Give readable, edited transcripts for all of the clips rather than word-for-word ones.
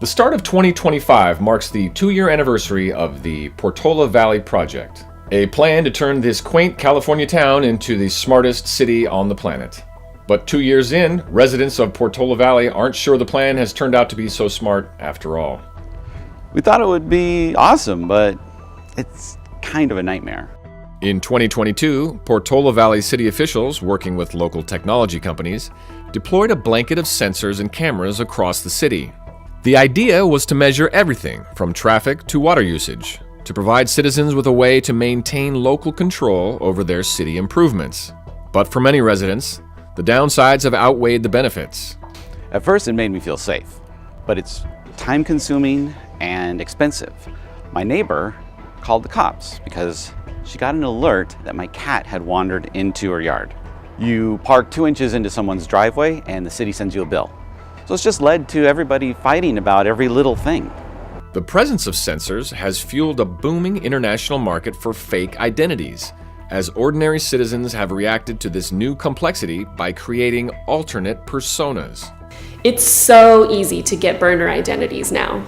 The start of 2025 marks the 2-year anniversary of the Portola Valley project, a plan to turn this quaint California town into the smartest city on the planet. But 2 years in, residents of Portola Valley aren't sure the plan has turned out to be so smart after all. We thought it would be awesome, but it's kind of a nightmare. In 2022, Portola Valley city officials, working with local technology companies, deployed a blanket of sensors and cameras across the city. The idea was to measure everything from traffic to water usage, to provide citizens with a way to maintain local control over their city improvements. But for many residents, the downsides have outweighed the benefits. At first, it made me feel safe, but it's time-consuming and expensive. My neighbor called the cops because she got an alert that my cat had wandered into her yard. You park 2 inches into someone's driveway and the city sends you a bill. So it's just led to everybody fighting about every little thing. The presence of sensors has fueled a booming international market for fake identities, as ordinary citizens have reacted to this new complexity by creating alternate personas. It's so easy to get burner identities now.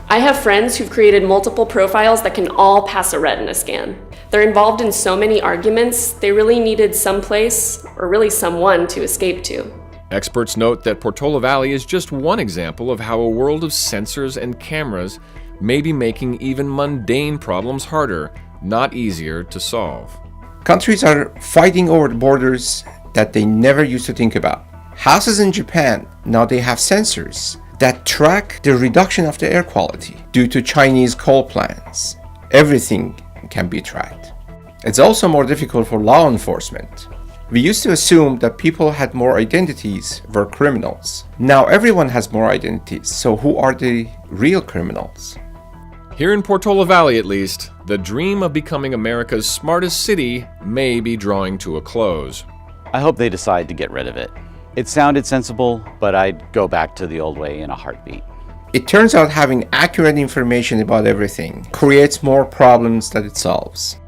I have friends who've created multiple profiles that can all pass a retina scan. They're involved in so many arguments, they really needed some place, or really someone, to escape to. Experts note that Portola Valley is just one example of how a world of sensors and cameras may be making even mundane problems harder, not easier to solve. Countries are fighting over the borders that they never used to think about. Houses in Japan, now they have sensors that track the reduction of the air quality due to Chinese coal plants. Everything can be tracked. It's also more difficult for law enforcement. We used to assume that people had more identities were criminals. Now everyone has more identities, so who are the real criminals? Here in Portola Valley, at least, the dream of becoming America's smartest city may be drawing to a close. I hope they decide to get rid of it. It sounded sensible, but I'd go back to the old way in a heartbeat. It turns out having accurate information about everything creates more problems that it solves.